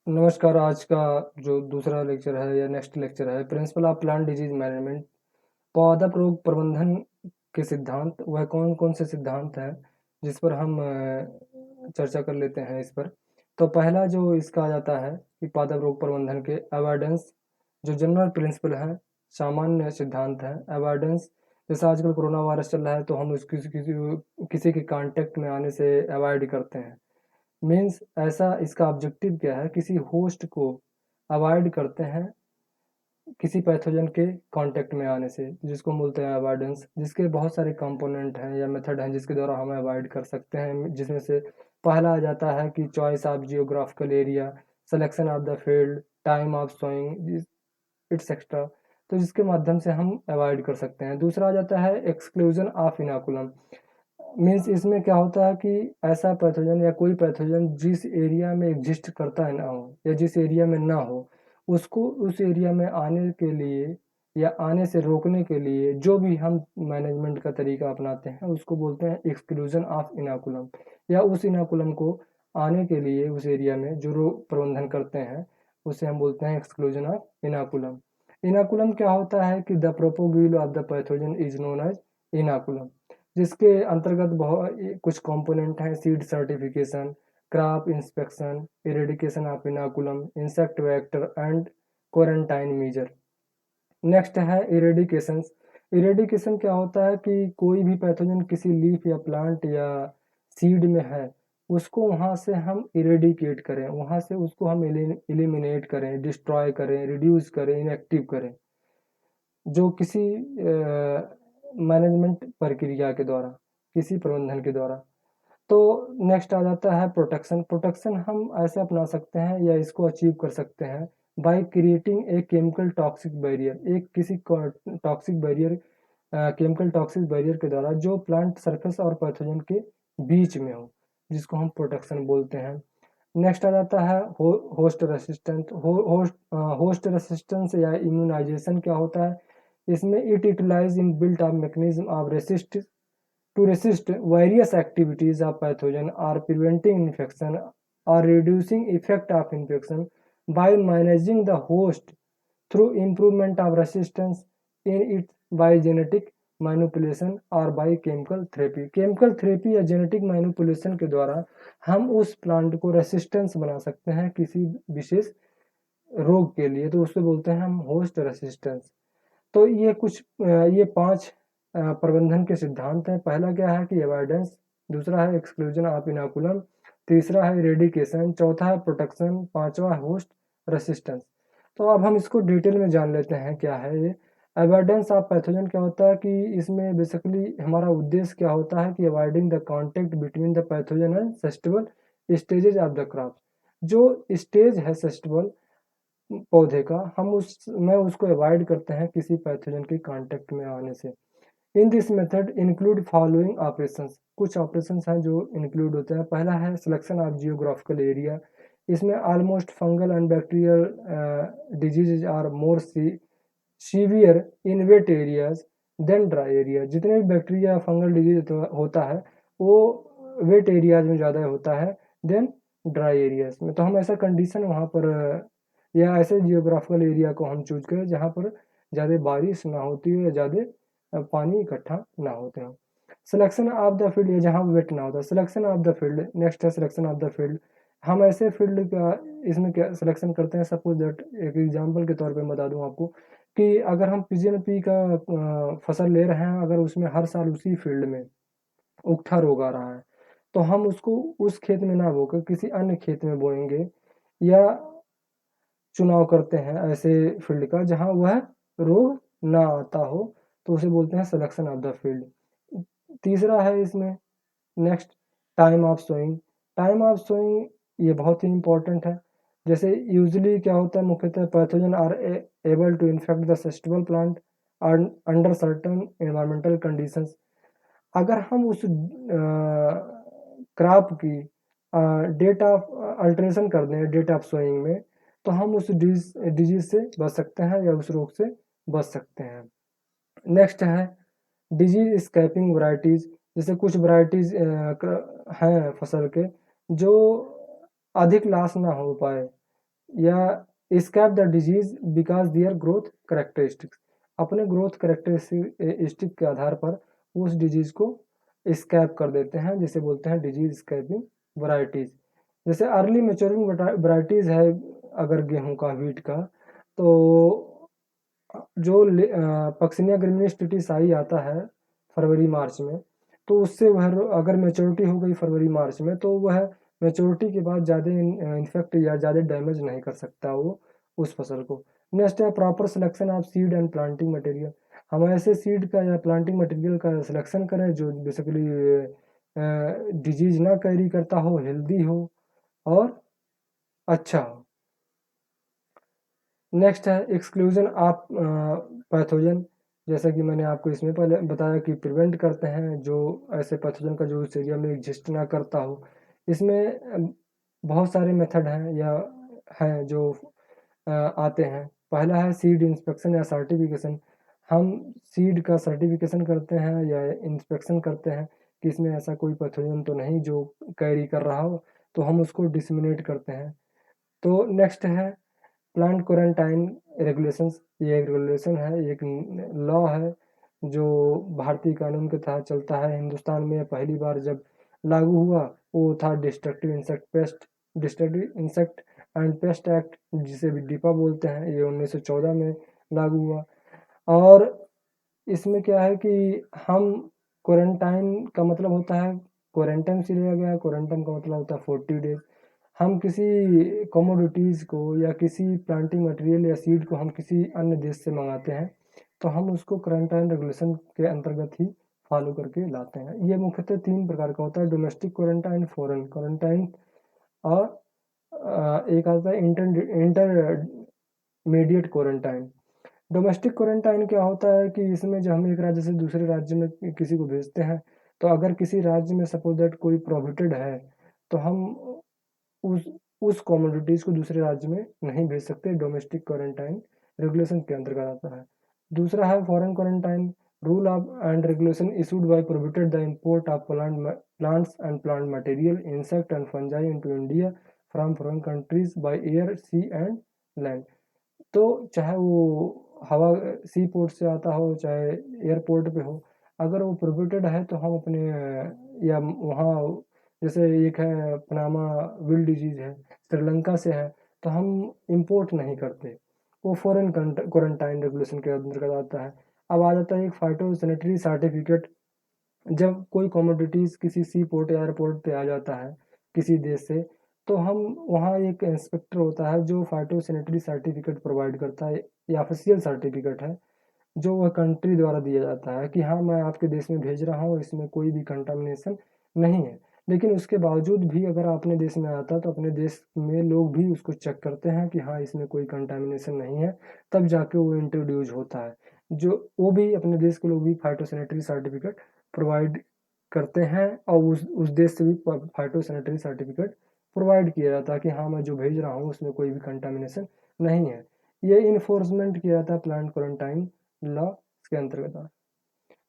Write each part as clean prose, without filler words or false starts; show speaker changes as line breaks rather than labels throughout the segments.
नमस्कार। आज का जो दूसरा लेक्चर है या नेक्स्ट लेक्चर है, principle of plant disease management, पौधा रोग प्रबंधन के सिद्धांत। वह कौन कौन से सिद्धांत हैं जिस पर हम चर्चा कर लेते हैं इस पर। तो पहला जो इसका आ जाता है कि पौधा रोग प्रबंधन के अवॉइडेंस, जो जनरल प्रिंसिपल है, सामान्य सिद्धांत है अवॉइडेंस। जैसे आजकल कोरोना वायरस चल रहा है तो हम उसकी किसी के कांटेक्ट में आने से अवॉइड करते हैं। मीन्स ऐसा इसका ऑब्जेक्टिव क्या है, किसी होस्ट को अवॉइड करते हैं किसी पैथोजन के कांटेक्ट में आने से, जिसको बोलते हैं अवॉइडेंस। जिसके बहुत सारे कंपोनेंट हैं या मेथड हैं जिसके द्वारा हम अवॉइड कर सकते हैं, जिसमें से पहला आ जाता है कि choice of geographical area, selection of the field, time of sowing, etcetera. तो जिसके माध्यम से हम अवॉइड कर सकते हैं। दूसरा आ जाता है एक्सक्लूजन ऑफ इनाकुलम। मीन्स इसमें क्या होता है कि ऐसा पैथोजन या कोई पैथोजन जिस एरिया में एग्जिस्ट करता है ना हो या जिस एरिया में ना हो, उसको उस एरिया में आने के लिए या आने से रोकने के लिए जो भी हम मैनेजमेंट का तरीका अपनाते हैं उसको बोलते हैं एक्सक्लूजन ऑफ इनाकुलम। या उस इनाकुलम को आने के लिए उस एरिया में जो रोग प्रबंधन करते हैं उसे हम बोलते हैं एक्सक्लूजन ऑफ इनाकुलम। इनाकुलम क्या होता है कि the propagule of the pathogen is known as inoculum, जिसके अंतर्गत बहुत कुछ कंपोनेंट हैं: seed certification, crop inspection, eradication of inoculum, insect vector and quarantine measure. Next है इरेडिकेशन। इरेडिकेशन क्या होता है कि कोई भी पैथोजन किसी लीफ या प्लांट या सीड में है, उसको वहाँ से हम इरेडिकेट करें, वहाँ से उसको हम एलिमिनेट करें, डिस्ट्रॉय करें, रिड्यूस करें, इनएक्टिव करें, जो किसी मैनेजमेंट प्रक्रिया के द्वारा, किसी प्रबंधन के द्वारा। तो नेक्स्ट आ जाता है प्रोटेक्शन। प्रोटेक्शन हम ऐसे अपना सकते हैं या इसको अचीव कर सकते हैं by creating a chemical toxic barrier. एक किसी toxic barrier, chemical toxic barrier के द्वारा जो प्लांट सरफेस और पैथोजन के बीच में हो, जिसको हम प्रोटेक्शन बोलते हैं। नेक्स्ट आ जाता है होस्ट रेसिस्टेंस। होस्ट रेसिस्टेंस या इम्यूनाइजेशन क्या होता है, इसमें it utilise in built up mechanism of resist to resist various activities of pathogen or preventing infection or reducing effect of infection by managing the host through improvement of resistance in it by genetic manipulation और by chemical therapy. Chemical therapy या genetic manipulation के द्वारा हम उस plant को resistance बना सकते हैं किसी विशेष रोग के लिए, तो उसको बोलते हैं हम होस्ट रेसिस्टेंस। तो ये 5 प्रबंधन के सिद्धांत हैं। पहला क्या है कि अवॉइडेंस, दूसरा है एक्सक्लूजन ऑफ इनाकुलम, तीसरा है इरेडिकेशन, चौथा है प्रोटेक्शन, पांचवा होस्ट रेसिस्टेंस। तो अब हम इसको डिटेल में जान लेते हैं क्या है ये। अवॉइडेंस ऑफ पैथोजन क्या होता है कि इसमें बेसिकली हमारा उद्देश्य क्या होता है कि avoiding the contact between the pathogen and sustainable stages of the crop. जो स्टेज है सस्टेबल पौधे का, हम उसको अवॉइड करते हैं किसी पैथोजन के कांटेक्ट में आने से। In this method include following operations. कुछ ऑपरेशंस हैं जो इंक्लूड होते हैं। पहला है सिलेक्शन ऑफ जियोग्राफिकल एरिया। इसमें almost fungal and bacterial disease are more severe in wet areas than dry area. जितने भी बैक्टीरिया फंगल डिजीज होता है वो वेट एरियाज में ज़्यादा होता है देन ड्राई एरियाज में। तो हम ऐसा कंडीशन वहाँ पर या ऐसे जियोग्राफिकल एरिया को हम चूज करें जहाँ पर ज़्यादा बारिश ना होती हो या ज़्यादा पानी इकट्ठा ना होते हो। सिलेक्शन ऑफ द फील्ड, ये जहाँ वेट ना होता। Selection of the field, next है सिलेक्शन ऑफ द फील्ड। हम ऐसे फील्ड का इसमें क्या सिलेक्शन करते हैं, सपोज दैट एक एग्जांपल के तौर पे बता दूं आपको कि अगर हम पीजीएनपी का फसल ले रहे हैं, अगर उसमें हर साल उसी फील्ड में उकठा रोग आ रहा है तो हम उसको उस खेत में ना बोकर किसी अन्य खेत में बोएंगे या चुनाव करते हैं ऐसे फील्ड का जहां वह रोग ना आता हो, तो उसे बोलते हैं सिलेक्शन ऑफ द फील्ड। तीसरा है इसमें next time of sowing. Time of sowing ये बहुत ही इंपॉर्टेंट है। जैसे यूजुअली क्या होता है, मुख्यतः pathogen are able to infect the susceptible plant under certain environmental conditions. अगर हम उस क्रॉप की डेट ऑफ अल्ट्रेशन कर दें डेट ऑफ सोइंग में, तो हम उस डिजीज से बच सकते हैं या उस रोग से बच सकते हैं। नेक्स्ट है डिजीज स्कैपिंग वैरायटीज। जैसे कुछ वैरायटीज हैं फसल के जो अधिक लॉस ना हो पाए, या escape the disease because their growth characteristics, अपने ग्रोथ करेक्टरिस्टिक के आधार पर उस डिजीज को स्कैप कर देते हैं, जिसे बोलते हैं डिजीज स्कैपिंग वराइटीज। जैसे अर्ली मेच्योरिंग वराइटीज है अगर गेहूं का, व्हीट का, तो जो पक्सिनिया ग्रेमिनिस आई आता है फरवरी मार्च में, तो उससे वह अगर मेच्योरिटी हो गई फरवरी मार्च में, तो वह मेच्योरिटी के बाद ज़्यादा इन्फेक्ट या ज़्यादा डैमेज नहीं कर सकता वो उस फसल को। नेक्स्ट है proper selection of seed and planting material, हम ऐसे सीड का या प्लांटिंग मटेरियल का सिलेक्शन करें जो बेसिकली डिजीज ना कैरी करता हो, हेल्दी हो और अच्छा हो। नेक्स्ट है एक्सक्लूजन ऑफ पैथोजन, जैसा कि मैंने आपको इसमें पहले बताया कि प्रिवेंट करते हैं जो ऐसे पैथोजन का जो उस एरिया में एग्जिस्ट ना करता हो। इसमें बहुत सारे मेथड हैं या हैं जो आते हैं। पहला है सीड इंस्पेक्शन या सर्टिफिकेशन, हम सीड का सर्टिफिकेशन करते हैं या इंस्पेक्शन करते हैं कि इसमें ऐसा कोई पैथोजन तो नहीं जो कैरी कर रहा हो, तो हम उसको डिसमिनेट करते हैं। तो नेक्स्ट है प्लांट क्वारंटाइन रेगुलेशंस, ये एक रेगुलेशन है, एक लॉ है जो भारतीय कानून के तहत चलता है। हिंदुस्तान में पहली बार जब लागू हुआ वो था destructive insect and paste act, जिसे भी डिपा बोलते हैं, ये 1914 में लागू हुआ। और इसमें क्या है कि हम क्वारंटाइन का मतलब होता है, क्वारंटाइन से लिया गया, क्वारंटाइन का मतलब होता है 40 डेज। हम किसी कमोडिटीज़ को या किसी प्लांटिंग मटेरियल या सीड को हम किसी अन्य देश से मंगाते हैं, तो हम उसको क्वारंटाइन रेगुलेशन के अंतर्गत ही फॉलो करके लाते हैं। ये मुख्यतः 3 प्रकार का होता है, डोमेस्टिक क्वारंटाइन, फॉरेन क्वारंटाइन और एक आता है इंटरमीडिएट क्वारंटाइन। डोमेस्टिक क्वारंटाइन क्या होता है कि इसमें जब हम एक राज्य से दूसरे राज्य में किसी को भेजते हैं, तो अगर किसी राज्य में सपोज दैट कोई प्रोहिबिटेड है, तो हम उस उस कमोडिटीज़ को दूसरे राज्य में नहीं भेज सकते, डोमेस्टिक क्वारंटाइन रेगुलेशन के अंतर्गत आता है। दूसरा है foreign quarantine, rule of and regulation issued by prohibited the import of plants and plant material, insect and fungi into India from foreign countries by air, sea and land. तो चाहे वो हवा सी पोर्ट से आता हो चाहे एयरपोर्ट पे हो, अगर वो प्रोहिबिटेड है तो हम अपने या वहाँ, जैसे एक है पनामा विल डिजीज है, श्रीलंका से है, तो हम इंपोर्ट नहीं करते, वो फॉरेन क्वारंटाइन रेगुलेशन के अंतर्गत आता है। अब आ जाता है एक फाइटो सैनिटरी सर्टिफिकेट, जब कोई कमोडिटीज़ किसी सी पोर्ट या एयरपोर्ट पे आ जाता है किसी देश से, तो हम वहाँ एक इंस्पेक्टर होता है जो फाइटोसैनिटरी सर्टिफिकेट प्रोवाइड करता है, ये ऑफिशियल सर्टिफिकेट है जो वह कंट्री द्वारा दिया जाता है कि हाँ मैं आपके देश में भेज रहा हूँ, इसमें कोई भी कंटामिनेशन नहीं है। लेकिन उसके बावजूद भी अगर अपने देश में आता है तो अपने देश में लोग भी उसको चेक करते हैं कि हाँ इसमें कोई कंटामिनेशन नहीं है, तब जाके वो इंट्रोड्यूस होता है। जो वो भी अपने देश के लोग भी फाइटोसैनिटरी सर्टिफिकेट प्रोवाइड करते हैं और उस देश से भी फाइटोसैनिटरी सर्टिफिकेट प्रोवाइड किया जाता है कि हाँ मैं जो भेज रहा हूँ उसमें कोई भी कंटामिनेशन नहीं है। ये इन्फोर्समेंट किया जाता है प्लांट क्वारंटाइन लॉ के अंतर्गत आता है।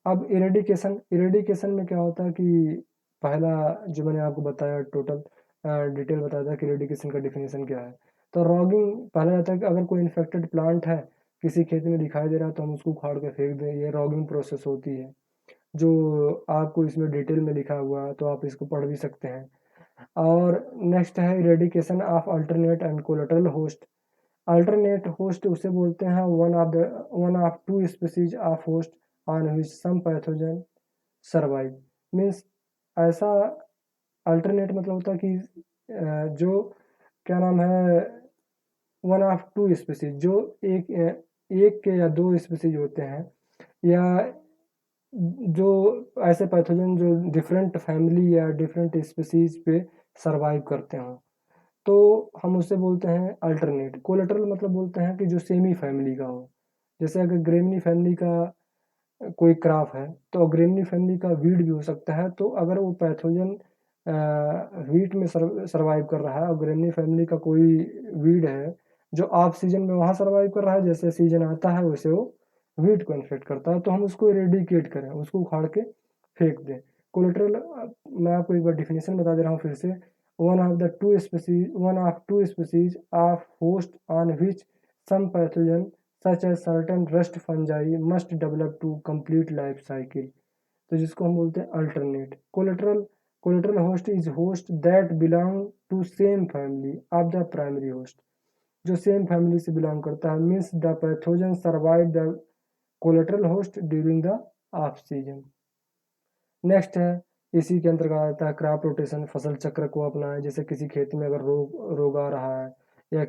अब इरेडिकेशन, इरेडिकेशन में क्या होता है कि पहला जो मैंने आपको बताया टोटल डिटेल बताया था कि इरेडिकेशन का डिफिनेशन क्या है। तो रॉगिंग पहला जाता है कि अगर कोई इन्फेक्टेड प्लांट है किसी खेत में दिखाई दे रहा है तो हम उसको उखाड़ के फेंक दें, ये रॉगिंग प्रोसेस होती है जो आपको इसमें डिटेल में लिखा हुआ है, तो आप इसको पढ़ भी सकते हैं। और नेक्स्ट है eradication of alternate and collateral host. Alternate host उसे बोलते हैं one of two species of host on which some pathogen survive. Means ऐसा अल्टरनेट मतलब होता है कि जो क्या नाम है, वन ऑफ टू स्पीसीज जो एक के या दो स्पीसीज होते हैं, या जो ऐसे पैथोजन जो डिफरेंट फैमिली या डिफरेंट स्पीसीज पे सरवाइव करते हो, तो हम उसे बोलते हैं अल्टरनेट। कोलेटरल मतलब बोलते हैं कि जो सेमी फैमिली का हो, जैसे अगर ग्रेमनी फैमिली का कोई क्रॉप है तो ग्रेमनी फैमिली का वीड भी हो सकता है, तो अगर वो पैथोजन वीट में सरवाइव कर रहा है और ग्रेमनी फैमिली का कोई वीड है जो ऑफ सीजन में वहाँ सरवाइव कर रहा है, जैसे सीजन आता है वैसे वो वीट को इन्फेक्ट करता है, तो हम उसको इरेडिकेट करें, उसको उखाड़ के फेंक दें। कोलेटरल मैं आपको एक बार डिफिनेशन बता दे रहा हूँ फिर से। one of two species of host on which some pathogen such as certain rust fungi must develop to complete life cycle. तो जिसको हम बोलते हैं alternate collateral host is host that belong to same family of the primary host, जो same family से belong करता है, means the pathogen survive the collateral host during the off season. Next है, इसी के अंतर्गत आता है क्रॉप रोटेशन, फसल चक्र को अपनाएं। जैसे किसी खेती में अगर रोग आ रहा है या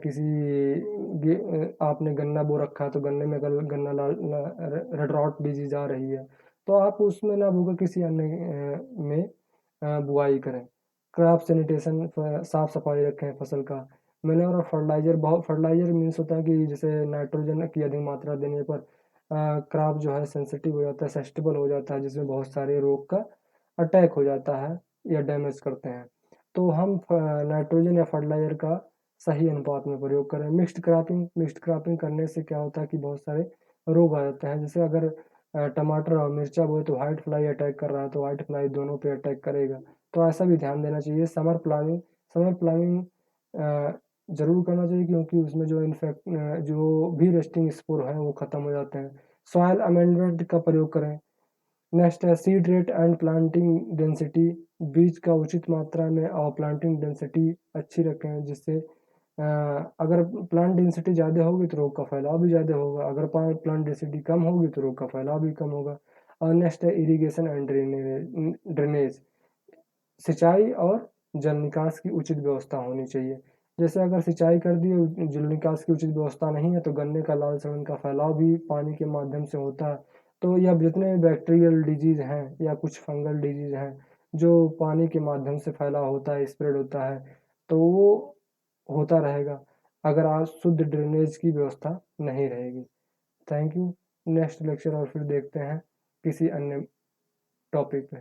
आपने गन्ना बो रखा है तो गन्ने में अगर गन्ना रेड रॉट डिजीज आ रही है तो आप उसमें ना बोकर किसी अन्य में बुआई करें। क्रॉप सैनिटेशन, साफ सफाई रखें फसल का। मैन्योर और फर्टिलाइजर मीन्स होता है कि जैसे नाइट्रोजन की अधिक मात्रा देने पर क्रॉप जो है सेंसिटिव हो जाता है, सस्टेबल हो जाता है, जिसमें बहुत सारे रोग का अटैक हो जाता है या डैमेज करते हैं। तो हम नाइट्रोजन या फर्टिलाइजर का सही अनुपात में प्रयोग करें। मिक्स्ड क्रॉपिंग करने से क्या होता है कि बहुत सारे रोग आ जाते हैं। जैसे अगर टमाटर और मिर्चा बोए तो व्हाइट फ्लाई अटैक कर रहा है तो व्हाइट फ्लाई दोनों पे अटैक करेगा, तो ऐसा भी ध्यान देना चाहिए। समर प्लानिंग जरूर करना चाहिए क्योंकि उसमें जो भी रेस्टिंग स्पोर है वो खत्म हो जाते हैं। सॉइल अमेंडमेंट का प्रयोग करें। नेक्स्ट है seed rate and planting density, बीज का उचित मात्रा में और प्लांटिंग डेंसिटी अच्छी रखें, जिससे अगर प्लांट डेंसिटी ज़्यादा होगी तो रोग का फैलाव भी ज़्यादा होगा, अगर प्लांट डेंसिटी कम होगी तो रोग का फैलाव भी कम होगा। और नेक्स्ट है इरिगेशन एंड ड्रेनेज, सिंचाई और जल निकास की उचित व्यवस्था होनी चाहिए। जैसे अगर सिंचाई कर दी और जल निकास की उचित व्यवस्था नहीं है तो गन्ने का लाल सड़न का फैलाव भी पानी के माध्यम से होता है। तो यह जितने बैक्टीरियल डिजीज हैं या कुछ फंगल डिजीज हैं जो पानी के माध्यम से फैला होता है, स्प्रेड होता है, तो वो होता रहेगा अगर आज शुद्ध ड्रेनेज की व्यवस्था नहीं रहेगी। Thank you. नेक्स्ट लेक्चर और फिर देखते हैं किसी अन्य टॉपिक पे।